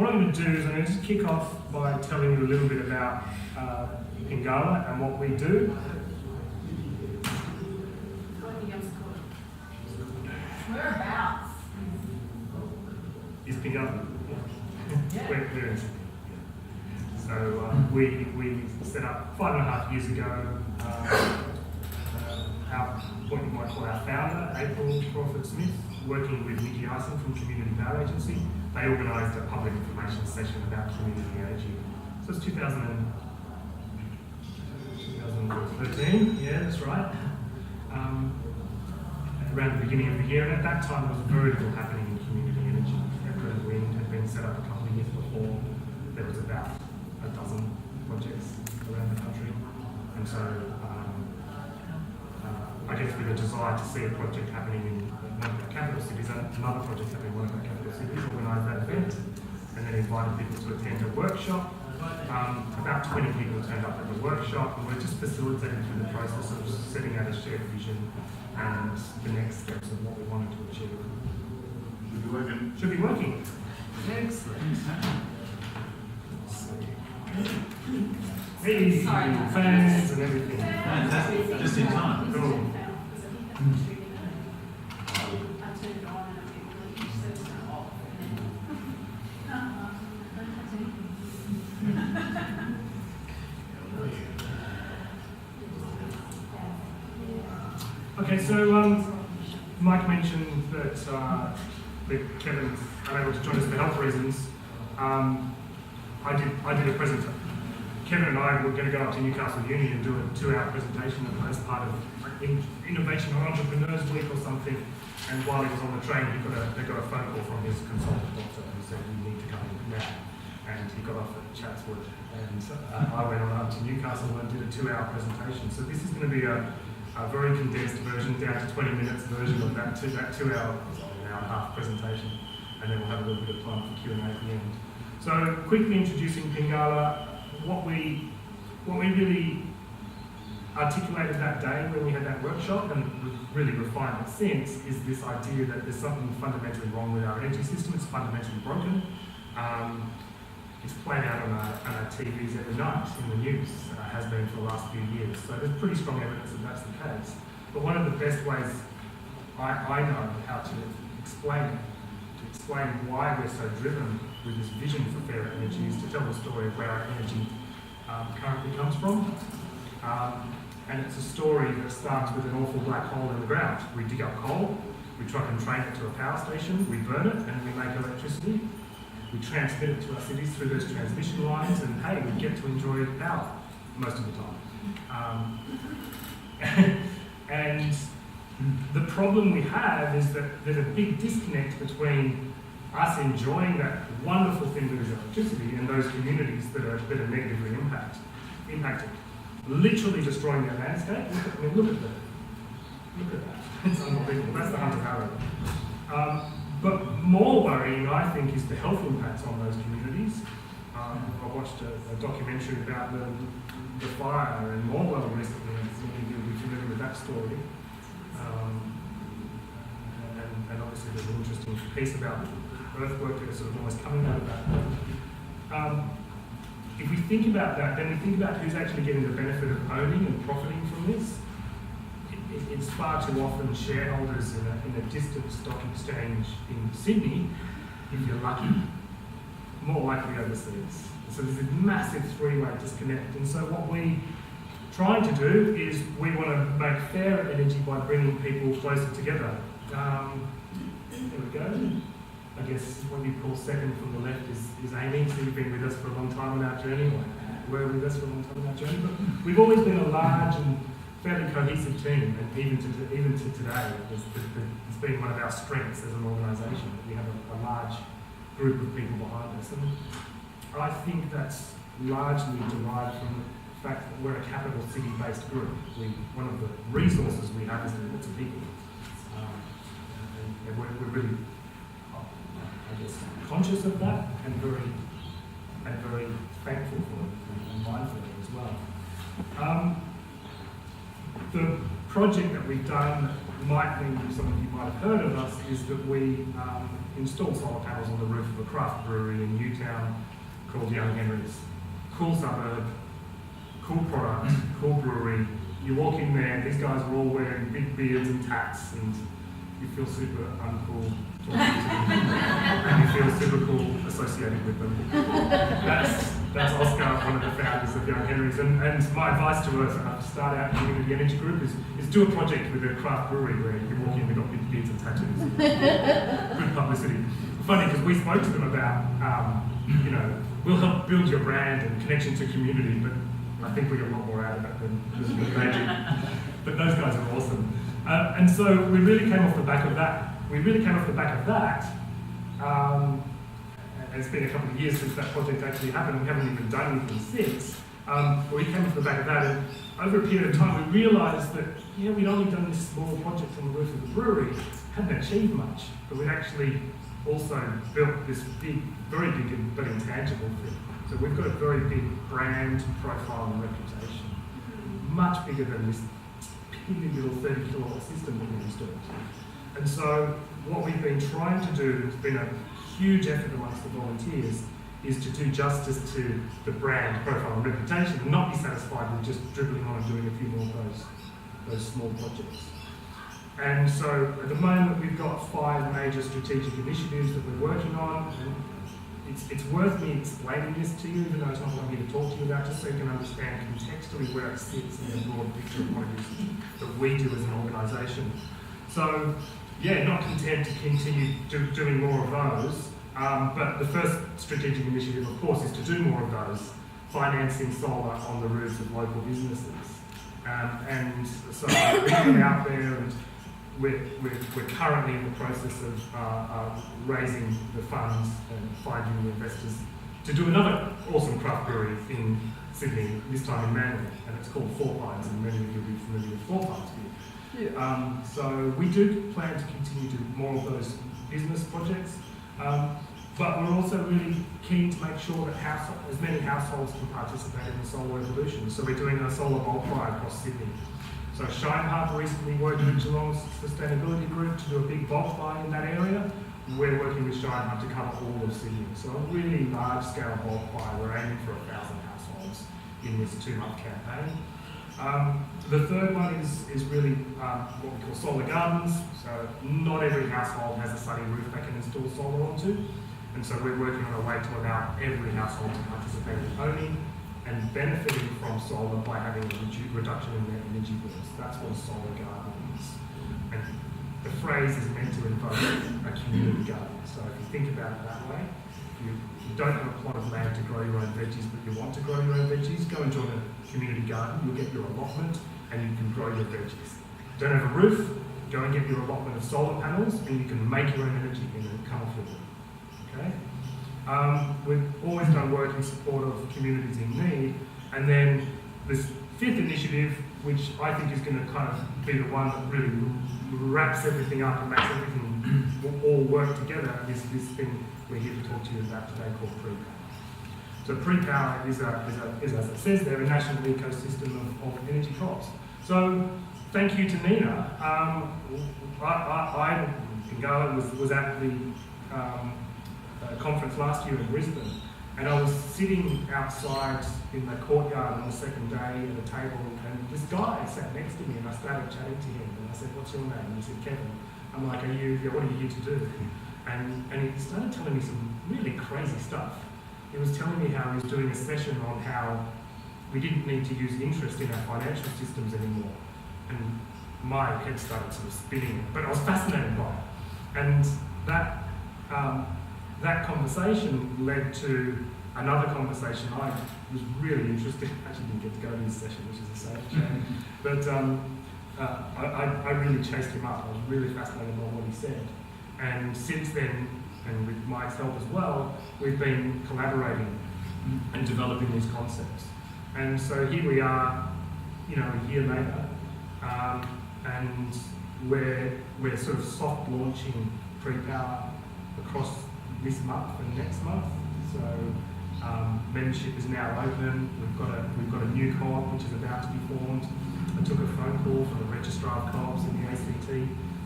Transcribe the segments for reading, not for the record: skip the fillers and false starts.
what I'm going to do is I'm going to just kick off by telling you a little bit about Pingala and what we do. Whereabouts? Is Pingala? Yeah. We're in Sydney. So we set up 5.5 years ago. What you might call our founder, April Crawford-Smith, working with Nikki Ison from Community Power Agency. They organised a public information session about community energy. So it's 2013, yeah, that's right. Around the beginning of the year, and at that time there was very little happening in community energy. Embed and Wind had been set up a couple of years before. There was about a dozen projects around the country, and so I guess with a desire to see a project happening in one of our capital cities, and another project happening in one of our capital cities, organised that event, and then invited people to attend a workshop. About 20 people turned up at the workshop, and we're just facilitating through the process of setting out a shared vision and the next steps of what we wanted to achieve. Should be working. Should be working. Excellent. Hey, fans and everything. Fantastic. Just in time. Cool. Okay, so Mike mentioned that Kevin's unable to join us for health reasons. I did a presentation. Kevin and I were going to go up to Newcastle Uni and do a 2-hour presentation as part of Innovation or Entrepreneurs Week or something. And while he was on the train, they got a phone call from his consultant doctor who said, "You need to come now." And he got off at Chatswood. And I went on up to Newcastle and did a 2-hour presentation. So this is going to be a very condensed version, down to 20 minutes version of that 2 hour, an hour and a half presentation. And then we'll have a little bit of time for Q&A at the end. So quickly introducing Pingala. What we really articulated that day when we had that workshop, and we've really refined it since, is this idea that there's something fundamentally wrong with our energy system. It's fundamentally broken. It's played out on our TVs every night in the news, has been for the last few years. So there's pretty strong evidence that that's the case. But one of the best ways I know how to explain it, to explain why we're so driven with this vision for fairer energy, is to tell the story of where our energy currently comes from. And it's a story that starts with an awful black hole in the ground. We dig up coal, we truck and train it to a power station, we burn it, and we make electricity. We transmit it to our cities through those transmission lines, and hey, we get to enjoy power most of the time. And the problem we have is that there's a big disconnect between us enjoying that wonderful thing that is electricity and those communities that are negatively impacted. Literally destroying their landscape. Look at that. It's unbelievable. That's the Hunter Valley. But more worrying, I think, is the health impacts on those communities. I watched a documentary about the fire in Melbourne recently, and you'll be familiar with that story. And obviously there's an interesting piece about earthwork that is sort of almost coming out of that. If we think about that, then we think about who's actually getting the benefit of owning and profiting from this. It's far too often shareholders in a distant stock exchange in Sydney, if you're lucky, more likely overseas. So there's a massive three-way disconnect. And so what we're trying to do is we want to make fairer energy by bringing people closer together. There we go. I guess what you call second from the left is Amy. So you've been with us for a long time on our journey, or were with us for a long time on our journey. But we've always been a large and fairly cohesive team, and even to today, it's been one of our strengths as an organisation. We have a large group of people behind us, and I think that's largely derived from the fact that we're a capital city-based group. One of the resources we have is lots of people, and we're really, I guess, conscious of that, and very thankful for it and mindful of it as well. The project that we've done might mean some of you might have heard of us is that we install solar panels on the roof of a craft brewery in Newtown called Young Henry's. Cool suburb, cool product, cool brewery. You walk in there, these guys are all wearing big beards and tats, and you feel super uncool talking to them, and you feel super cool associated with them. That's Oscar, one of the founders of Young Henry's, and my advice to us to start out community energy group is do a project with a craft brewery where you walk in, they've got big beards and tattoos. Good publicity. Funny, because we spoke to them about, we'll help build your brand and connection to community, but I think we get a lot more out of it than they do. But those guys are awesome. And so we really came off the back of that. It's been a couple of years since that project actually happened. We haven't even done anything since. But we came off the back of that, and over a period of time, we realised that we'd only done this small project on the roof of the brewery, hadn't achieved much, but we'd actually also built this big, very big but intangible thing. So we've got a very big brand profile and reputation, much bigger than this piddly little 30 kilowatt system that we installed. And so what we've been trying to do, it's been a huge effort amongst the volunteers, is to do justice to the brand profile and reputation and not be satisfied with just dribbling on and doing a few more of those small projects. And so at the moment we've got 5 major strategic initiatives that we're working on, and it's worth me explaining this to you, even though it's not what I'm here to talk to you about, just so you can understand contextually where it sits in the broad picture of what it is that we do as an organisation. So, not content to continue doing more of those, but the first strategic initiative, of course, is to do more of those, financing solar on the roofs of local businesses. And so we've been out there, and we're currently in the process of raising the funds and finding the investors to do another awesome craft brewery in Sydney, this time in Manly, and it's called Four Pines, and many of you will be familiar with Four Pines here. So we do plan to continue to do more of those business projects, but we're also really keen to make sure that as many households can participate in the solar revolution. So we're doing a solar bulk buy across Sydney. So Shine Hub recently worked with Geelong's sustainability group to do a big bulk buy in that area. We're working with Shine Hub to cover all of Sydney. So a really large scale bulk buy. We're aiming for 1,000 households in this 2-month campaign. The third one is really what we call solar gardens. So not every household has a sunny roof they can install solar onto. And so we're working on a way to allow every household to participate in owning and benefiting from solar by having a reduction in their energy bills. That's what a solar garden is. And the phrase is meant to invoke a community garden. So if you think about it that way, if you don't have a plot of land to grow your own veggies, but you want to grow your own veggies, go and join a community garden. You'll get your allotment and you can grow your veggies. Don't have a roof, go and get your allotment of solar panels and you can make your own energy in it comfortably. Okay? We've always done work in support of communities in need, and then this 5th initiative, which I think is going to kind of be the one that really wraps everything up and makes everything all work together, is this thing we're here to talk to you about today called Pre Power. So Pre Power is, as it says there, a national ecosystem of energy crops. So thank you to NENA. I was at the conference last year in Brisbane, and I was sitting outside in the courtyard on the second day at a table, and this guy sat next to me, and I started chatting to him, and I said, "What's your name?" And he said, "Kevin." I'm like, what are you here to do? And he started telling me some really crazy stuff. He was telling me how he was doing a session on how we didn't need to use interest in our financial systems anymore. And my head started sort of spinning, but I was fascinated by it. And that conversation led to another conversation I was really interested in. I actually didn't get to go to this session, which is a sad shame. But I really chased him up. I was really fascinated by what he said. And since then, and with Mike's help as well, we've been collaborating and developing these concepts. And so here we are, a year later, and we're sort of soft launching Pre Power across this month and next month. So membership is now open. We've got a new co-op which is about to be formed, I took a phone call from the Registrar of Co-ops in the ACT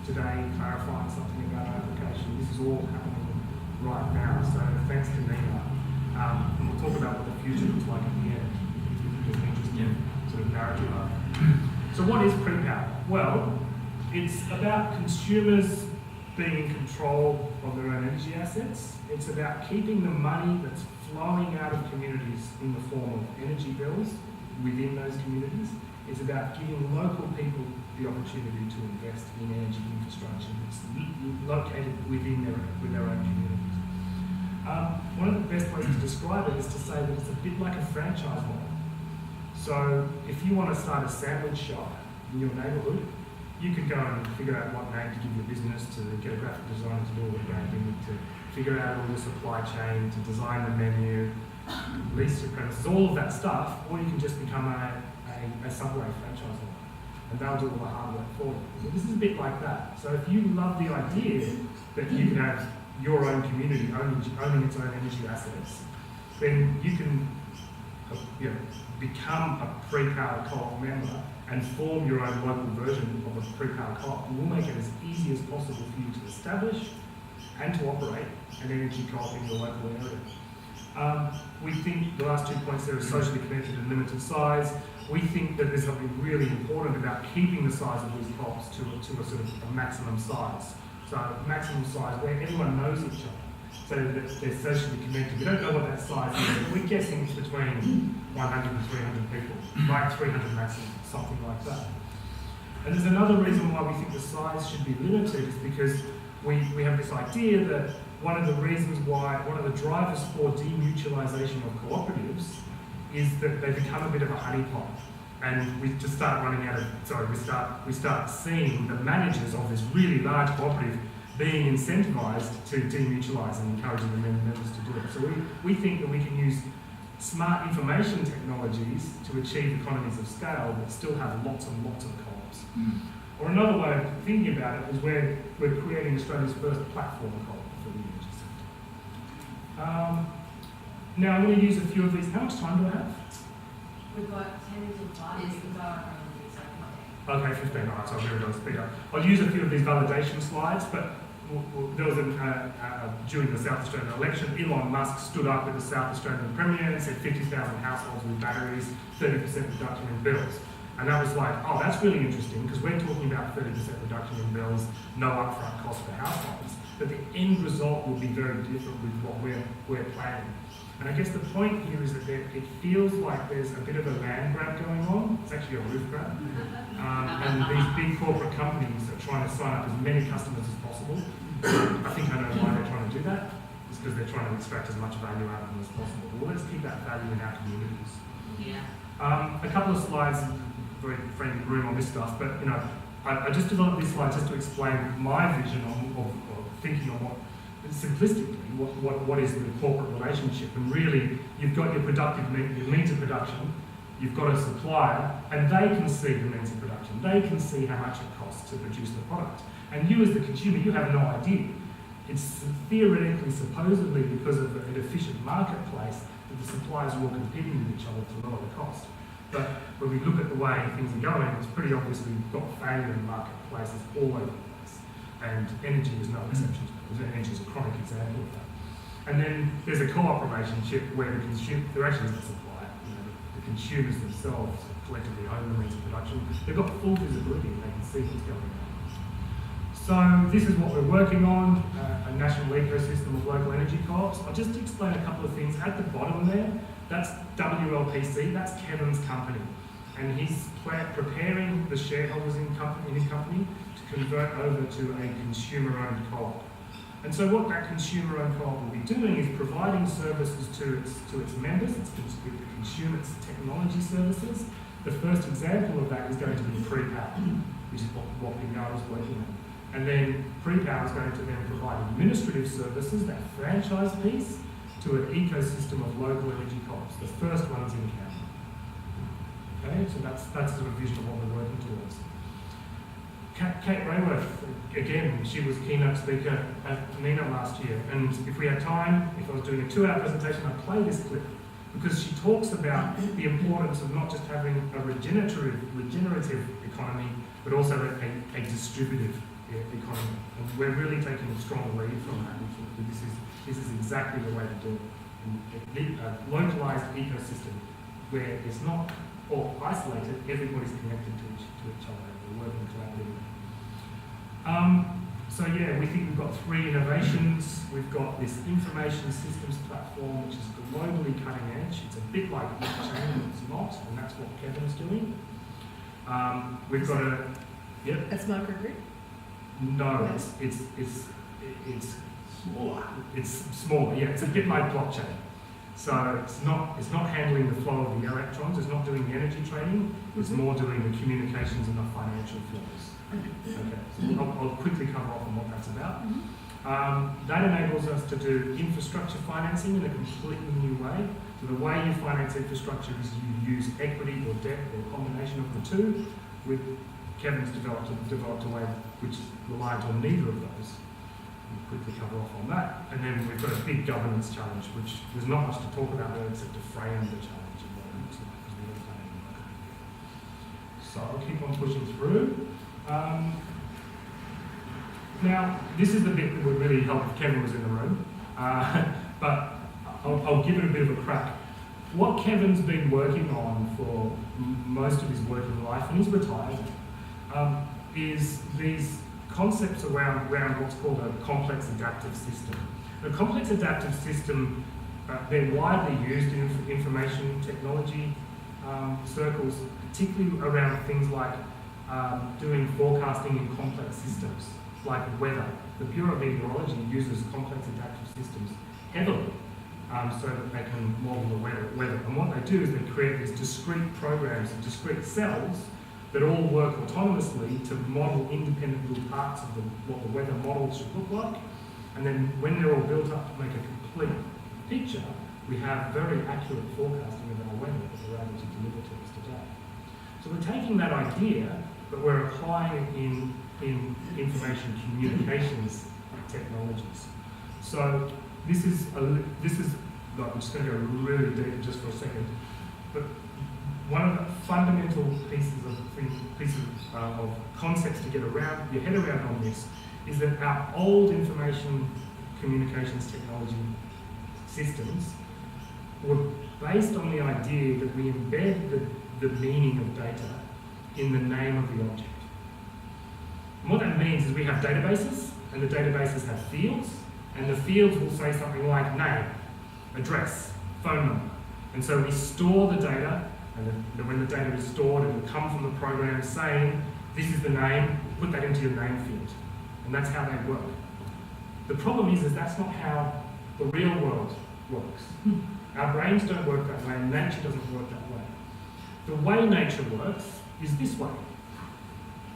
today, clarifying something about our application. This is all happening right now, so thanks to NENA. And we'll talk about what the future looks like at the end. It's an interesting sort of narrative arc. So what is Pre Power? Well, it's about consumers being in control of their own energy assets. It's about keeping the money that's flowing out of communities in the form of energy bills within those communities. It's about giving local people the opportunity to invest in energy infrastructure that's located within their own communities. One of the best ways to describe it is to say that it's a bit like a franchise model. So if you want to start a sandwich shop in your neighbourhood, you could go and figure out what name to give your business, to get a graphic designer to do all the branding, to figure out all the supply chain, to design the menu, lease your premises, all of that stuff, or you can just become a Subway franchise owner, and they'll do all the hard work for you. So this is a bit like that. So if you love the idea that you can have your own community owning its own energy assets, then you can become a Pre Power Co-op member and form your own local version of a Pre Power Co-op. And we'll make it as easy as possible for you to establish and to operate an energy co-op in your local area. We think the last 2 points there are socially connected and limited size. We think that there's something really important about keeping the size of these co-ops to a sort of a maximum size. So maximum size where everyone knows each other, so that they're socially connected. We don't know what that size is, but we're guessing it's between 100 and 300 people, like 300 maximum, something like that. And there's another reason why we think the size should be limited is because we have this idea that one of the drivers for demutualisation of cooperatives is that they become a bit of a honeypot. And we just start we start seeing the managers of this really large cooperative being incentivised to demutualise and encouraging the members to do it. So we think that we can use smart information technologies to achieve economies of scale but still have lots and lots of co-ops. Or another way of thinking about it is we're creating Australia's first platform co-op for the energy sector. Now I'm going to use a few of these. How much time do I have? We've got 10 to 5. Yes, we've got Okay, 15, all right, so I'm really going to speed up. I'll use a few of these validation slides, but there was during the South Australian election, Elon Musk stood up at the South Australian Premier and said 50,000 households with batteries, 30% reduction in bills. And that was like, oh, that's really interesting, because we're talking about 30% reduction in bills, no upfront cost for households, but the end result will be very different with what we're planning. And I guess the point here is that it feels like there's a bit of a land grab going on. It's actually a roof grab. And these big corporate companies are trying to sign up as many customers as possible. I think I know why they're trying to do that. It's because they're trying to extract as much value out of them as possible. Well, let's keep that value in our communities. Yeah. A couple of slides, very friendly room on this stuff, but I just developed this slide just to explain my vision of thinking on what, simplistically, what is the corporate relationship. And really, you've got your means of production, you've got a supplier, and they can see the means of production. They can see how much it costs to produce the product. And you as the consumer, you have no idea. It's theoretically, supposedly, because of an efficient marketplace, that the suppliers are all competing with each other to lower the cost. But when we look at the way things are going, it's pretty obvious we've got failure in marketplaces all over the place. And energy is no exception to that. Energy is a chronic example of that. And then there's a co-op relationship where there actually is a supplier. The consumers themselves collectively own the means of production. They've got full visibility and they can see what's going on. So this is what we're working on, a national ecosystem of local energy co-ops. I'll just explain a couple of things. At the bottom there, that's WLPC, that's Kevin's company. And he's preparing the shareholders in his company to convert over to a consumer-owned co-op. And so what that consumer-owned co-op will be doing is providing services to its members, its consumers' technology services. The first example of that is going to be Pre Power, which is what Pignard is working on. And then Pre Power is going to then provide administrative services, that franchise piece, to an ecosystem of local energy co-ops. The first one's in Canberra. Okay, so that's sort of vision of what we're working towards. Kate Raworth, again, she was keynote speaker at NENA last year, and if we had time, if I was doing a 2-hour presentation, I'd play this clip because she talks about the importance of not just having a regenerative economy, but also a distributive economy. And we're really taking a strong lead from that. This is exactly the way to do it. A localized ecosystem where it's not all isolated, everybody's connected to each other. We're working collaboratively. So yeah, we think we've got 3 innovations. We've got this information systems platform, which is globally cutting edge. It's a bit like blockchain, but it's not, and that's what Kevin's doing. We've got a, yep. That's microgrid? No, it's Smaller. it's smaller. Yeah, it's a bit like blockchain. So it's not handling the flow of the electrons. It's not doing the energy trading. It's more doing the communications and the financial flows. Okay, so I'll quickly cover off on what that's about. That enables us to do infrastructure financing in a completely new way. So the way you finance infrastructure is you use equity or debt or a combination of the two. With Kevin's developed a way which relies on neither of those. We'll quickly cover off on that. And then we've got a big governance challenge, which there's not much to talk about there except to frame the challenge and what it looks like, because we haven't done any work. So I'll keep on pushing through. Now, this is the bit that would really help if Kevin was in the room, but I'll give it a bit of a crack. What Kevin's been working on for most of his working life, and he's retired, is these concepts around what's called a complex adaptive system. A complex adaptive system, they're widely used in information technology circles, particularly around things like doing forecasting in complex systems, like weather. The Bureau of Meteorology uses complex adaptive systems heavily so that they can model the weather. And what they do is they create these discrete programs and discrete cells that all work autonomously to model independent little parts of what the weather model should look like. And then when they're all built up to make a complete picture, we have very accurate forecasting of our weather that we're able to deliver to us today. So we're taking that idea, but we're applying it in information communications technologies. So this is like, I'm just going to go really deep just for a second, but one of the fundamental pieces of concepts to get around your head around on this is that our old information communications technology systems were based on the idea that we embed the meaning of data in the name of the object. And what that means is we have databases, and the databases have fields, and the fields will say something like name, address, phone number. And so we store the data, and when the data is stored, it will come from the program saying, this is the name, put that into your name field. And that's how they work. The problem is that's not how the real world works. Our brains don't work that way, and nature doesn't work that way. The way nature works is this way.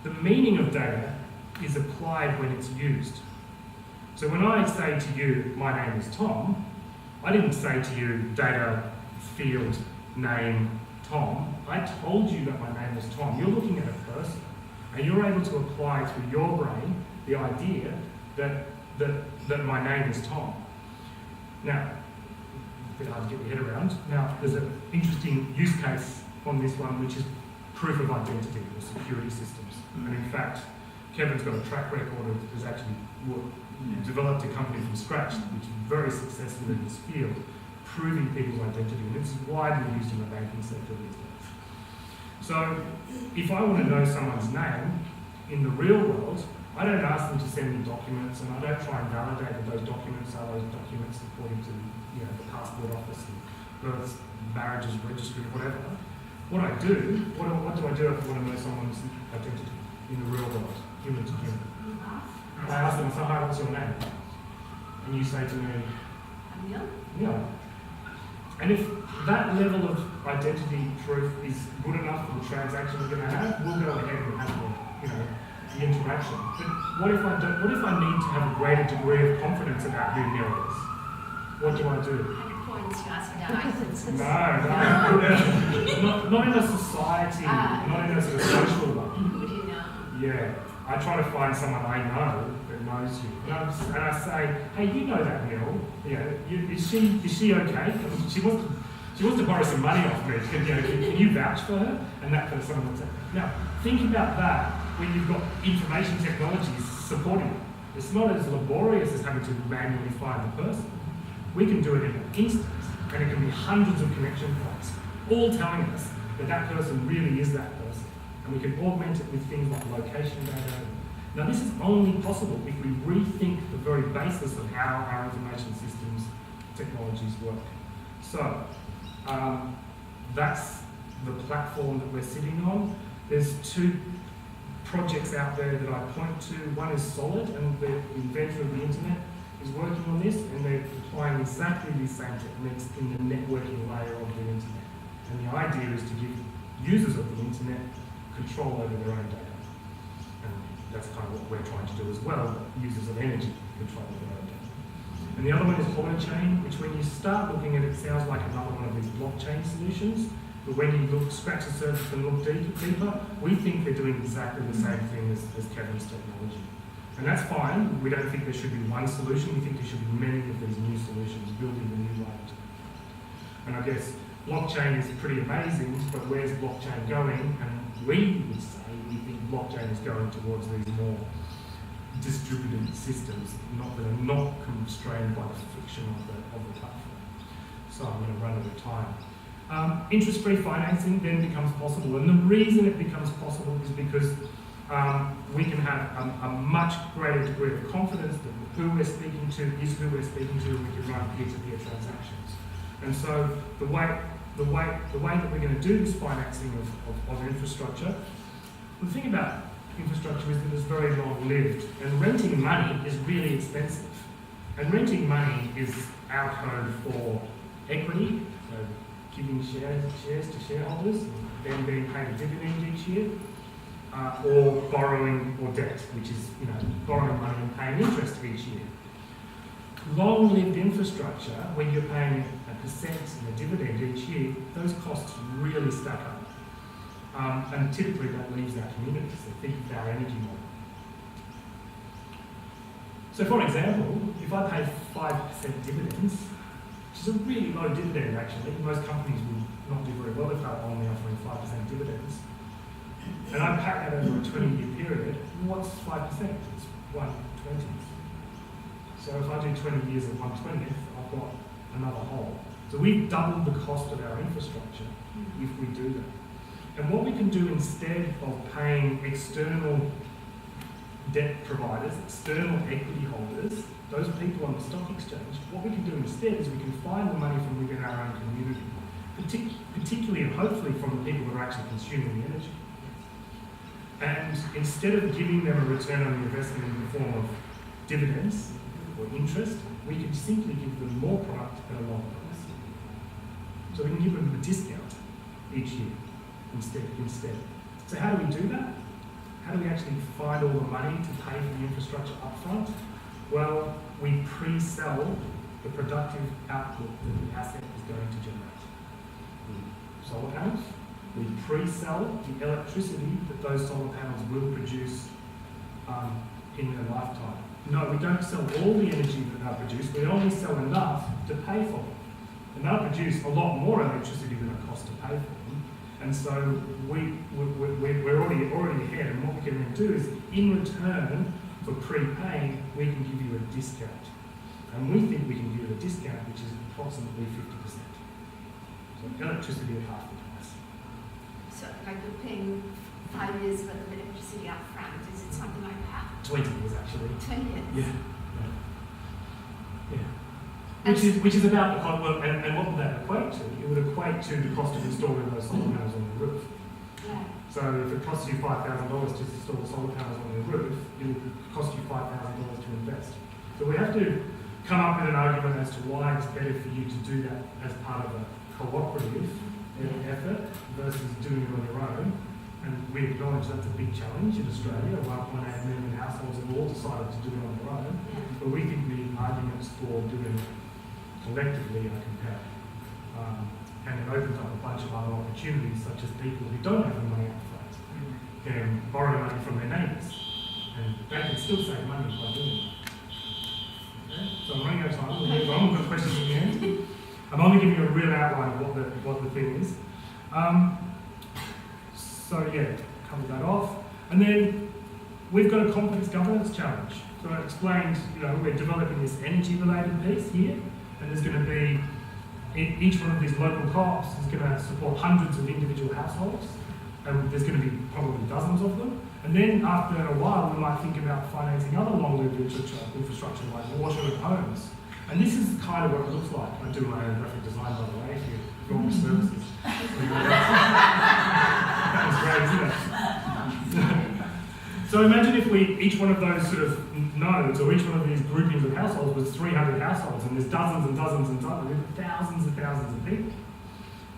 The meaning of data is applied when it's used. So when I say to you, my name is Tom, I didn't say to you, data, field, name, Tom. I told you that my name was Tom. You're looking at a person, and you're able to apply through your brain the idea that my name is Tom. Now, a bit hard to get your head around. Now, there's an interesting use case on this one, which is proof of identity or security systems. And in fact, Kevin's got a track record of has actually developed a company from scratch, which is very successful in this field, proving people's identity, and it's widely used in the banking sector these days. So, if I want to know someone's name in the real world, I don't ask them to send me documents, and I don't try and validate that those documents are those documents according to the passport office and births, marriages registry, whatever. What I do, what do I do if I want to know someone's identity in the real world, human to human? I ask them, so hi, what's your name? And you say to me, Neil? Neil. And if that level of identity proof is good enough for the transaction we're going to have, we'll go ahead and have the interaction. But what if I don't? What if I need to have a greater degree of confidence about who Neil is? What do I do? 100 points to ask about items. No, not in a society, not in a sort of social one. Who do you know? Yeah, I try to find someone I know that knows you, and I say, hey, you know that Neil? Yeah, is she okay? She wants to borrow some money off me. Can you vouch for her? And that kind of someone would say. Now, think about that when you've got information technologies supporting it. It's not as laborious as having to manually find the person. We can do it in an instant, and it can be hundreds of connection points, all telling us that that person really is that person. And we can augment it with things like location data. Now, this is only possible if we rethink the very basis of how our information systems technologies work. So, that's the platform that we're sitting on. There's two projects out there that I point to. One is Solid, and the inventor of the internet is working on this, and they're applying exactly these same techniques in the networking layer of the internet. And the idea is to give users of the internet control over their own data. And that's kind of what we're trying to do as well, users of energy control over their own data. And the other one is Holochain, which when you start looking at it, sounds like another one of these blockchain solutions. But when you look, scratch the surface and look deeper, we think they're doing exactly the same thing as Kevin's technology. And that's fine. We don't think there should be one solution. We think there should be many of these new solutions building the new light. And I guess blockchain is pretty amazing, but where's blockchain going? And we would say we think blockchain is going towards these more distributed systems, that are not constrained by the friction of the platform. So I'm going to run out of time. Interest-free financing then becomes possible, and the reason it becomes possible is because we can have a much greater degree of confidence that who we're speaking to is who we're speaking to, and we can run peer-to-peer transactions. And so the way that we're going to do this financing of infrastructure, the thing about infrastructure is that it's very long-lived, and renting money is really expensive. And renting money is our code for equity, so giving shares to shareholders, then being paid a dividend each year, or borrowing or debt, which is borrowing money and paying interest each year. Long-lived infrastructure, when you're paying a percent and a dividend each year, those costs really stack up. And typically that leaves our communities. So think of our energy model. So for example, if I pay 5% dividends, which is a really low dividend actually, most companies would not do very well if they were only offering 5% dividends, and I pay that over a 20-year period, what's 5%? It's 1/20. So if I do 20 years at 1/20th, I've got another whole. So we've doubled the cost of our infrastructure if we do that. And what we can do instead of paying external debt providers, external equity holders, those people on the stock exchange, what we can do instead is we can find the money from within our own community, particularly and hopefully from the people that are actually consuming the energy. And instead of giving them a return on the investment in the form of dividends or interest, we can simply give them more product at a lower price. So we can give them a discount each year instead. So how do we do that? How do we actually find all the money to pay for the infrastructure up front? Well, we pre-sell the productive output that the asset is going to generate. Solar panels, we pre-sell the electricity that those solar panels will produce in their lifetime. No, we don't sell all the energy that they'll produce, we only sell enough to pay for them. And they'll produce a lot more electricity than it costs to pay for them. And so we're already ahead, and what we can then do is, in return for prepaying, we can give you a discount. And we think we can give you a discount which is approximately 50%. So electricity at half the price. So like you're paying 5 years worth of electricity up front, is it something like that? 20 years actually. 20 years? Yeah. Which is about the cost, well, and what would that equate to? It would equate to the cost of installing those solar panels on the roof. Yeah. So if it costs you $5,000 to install solar panels on your roof, it will cost you $5,000 to invest. So we have to come up with an argument as to why it's better for you to do that as part of a cooperative effort versus doing it on your own. And we acknowledge that's a big challenge in Australia. 1.8 million households have all decided to do it on their own. Yeah. But we think the arguments for doing it collectively are compelling. And it opens up a bunch of other opportunities, such as people who don't have the money up front can borrow money from their neighbours, and they can still save money by doing it. Okay? So I'm running out of time. We'll move on. We've got questions at the end. I'm only giving you a real outline of what the thing is. So yeah, cover that off. And then we've got a complex governance challenge. So I explained, we're developing this energy-related piece here, and there's going to be, each one of these local co-ops is going to support hundreds of individual households, and there's going to be probably dozens of them. And then after a while, we might think about financing other long-lived infrastructure like water and homes. And this is kind of what it looks like. I do my own graphic design, by the way, if you want my services. That was great, isn't it? So imagine if each one of those sort of nodes, or each one of these groupings of households was 300 households, and there's dozens and dozens and dozens, thousands and thousands of people.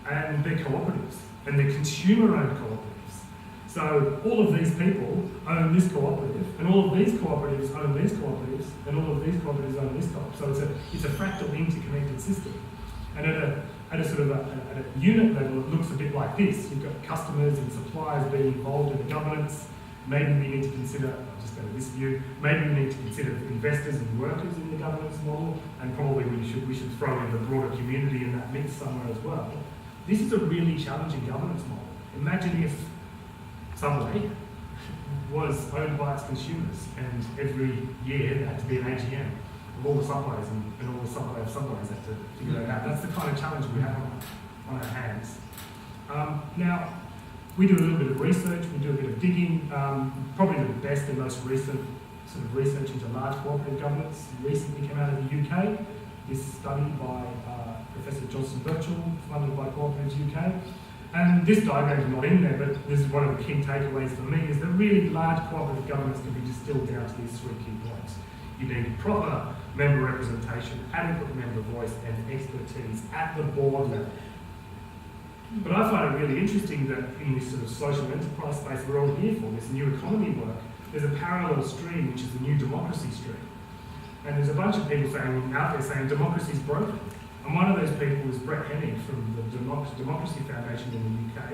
And they're cooperatives, and they're consumer-owned cooperatives. So all of these people own this cooperative, and all of these cooperatives own these cooperatives, and all of these cooperatives own this co-op. So it's a fractal interconnected system. And at a sort of a unit level, it looks a bit like this. You've got customers and suppliers being involved in the governance. Maybe we need to consider, I'll just go to this view, maybe we need to consider investors and workers in the governance model, and probably we should throw in the broader community in that mix somewhere as well. This is a really challenging governance model. Imagine if Subway was owned by its consumers, and every year there had to be an AGM of all the subways, and all the subways had to figure that out. That's the kind of challenge we have on our hands. Now, we do a little bit of research, we do a bit of digging. Probably the best and most recent sort of research into large cooperative governance recently came out of the UK. This study by Professor Johnson Birchall, funded by Cooperatives UK. And this diagram is not in there, but this is one of the key takeaways for me, is that really large cooperative governance can be distilled down to these three key points. You need proper member representation, adequate member voice, and expertise at the board level. But I find it really interesting that in this sort of social enterprise space we're all here for, this new economy work, there's a parallel stream, which is the new democracy stream. And there's a bunch of people out there saying democracy's broken. And one of those people is Brett Hennig from the Democracy Foundation in the UK.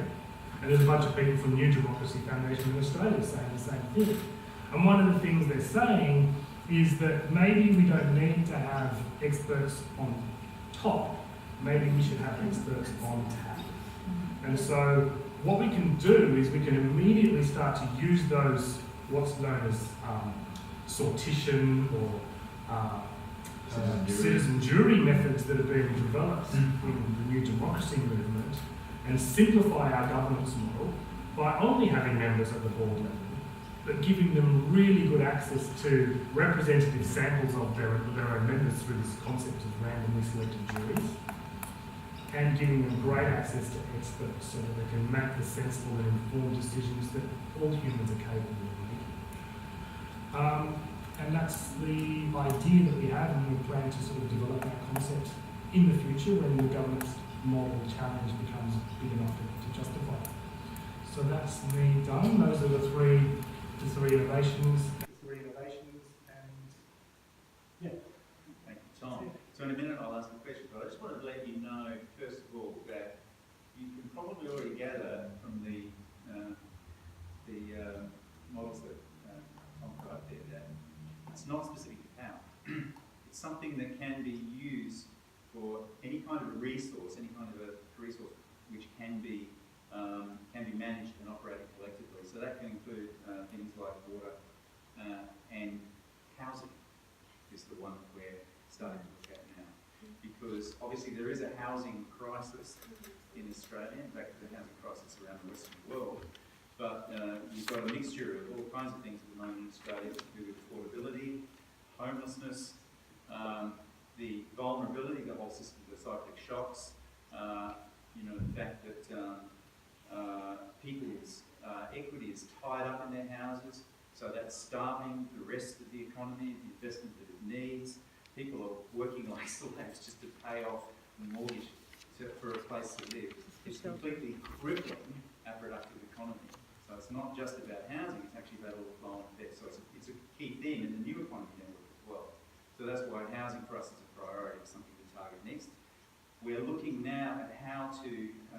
And there's a bunch of people from New Democracy Foundation in Australia saying the same thing. And one of the things they're saying is that maybe we don't need to have experts on top, maybe we should have experts on tap. And so what we can do is we can immediately start to use those, what's known as sortition or citizen jury methods that are being developed in the new democracy movement, and simplify our governance model by only having members at the board level, but giving them really good access to representative samples of their own members through this concept of randomly selected juries, and giving them great access to experts so that they can make the sensible and informed decisions that all humans are capable of making. And that's the idea that we have, and we plan to sort of develop that concept in the future when the governance model challenge becomes big enough to justify it. So that's me done. Those are the three innovations. And yeah. Thank you, Tom. So in a minute I'll ask a question, but I just wanted to let you know, first of all, that you can probably already gather from the models that Tom put up there that it's not specific to power. It's something that can be used for any kind of a resource, which can be managed and operated collectively. So that can include things like water and housing is the one that we're starting to look at now. Because obviously there is a housing crisis in Australia, in fact there's a housing crisis around the Western world, but you've got a mixture of all kinds of things at the moment in Australia to do with affordability, homelessness, the vulnerability, the whole system of cyclic shocks, the fact that people's equity is tied up in their houses, so that's starving the rest of the economy, the investment that it needs. People are working like slaves just to pay off the mortgage for a place to live. It's completely crippling our productive economy. So it's not just about housing, it's actually about all the flow and effects. So it's a key theme in the new economy network as well. So that's why housing for us is a priority, it's something to target next. We're looking now at how to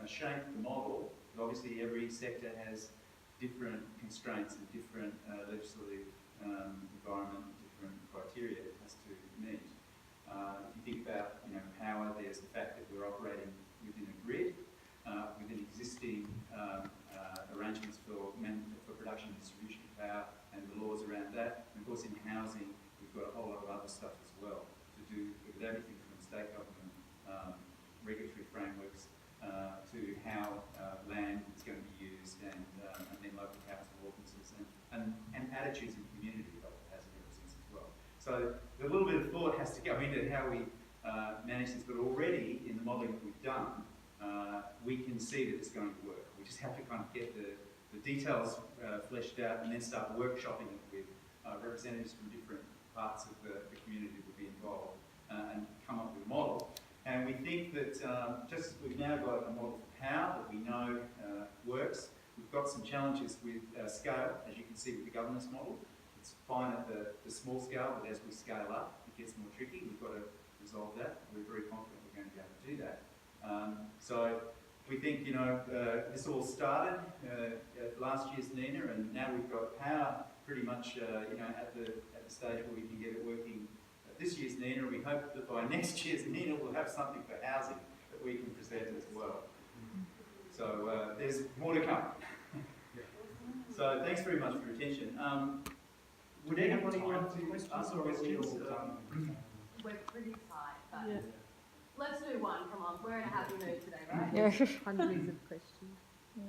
shape the model. Obviously every sector has different constraints and different legislative environment, different criteria it has to meet. If you think about, power, there's the fact that we're operating within a grid, within existing arrangements for production and distribution of power and the laws around that. And of course, in housing, we've got a whole lot of other stuff as well to do with everything from state government, regulatory frameworks, to how land is going to be used, and then local council ordinances and attitudes in community about housing residents as well. So a little bit of thought has to go into how we manage this, but already in the modelling that we've done, we can see that it's going to work. We just have to kind of get the details fleshed out and then start workshopping it with representatives from different parts of the community that will be involved and come up with a model. And we think that just as we've now got a model for power that we know works, we've got some challenges with scale, as you can see with the governance model. It's fine at the small scale, but as we scale up, it gets more tricky. We've got to resolve that. We're very confident we're going to be able to do that. So we think, this all started at last year's NENA, and now we've got power pretty much, at the stage where we can get it working. At this year's NENA, we hope that by next year's NENA we'll have something for housing that we can present as well. So there's more to come. So thanks very much for your attention. Would anybody want to ask questions? We're pretty tight, but let's do one. Come on, we're in a happy mood today, right? Yeah. Hundreds of questions. Yeah.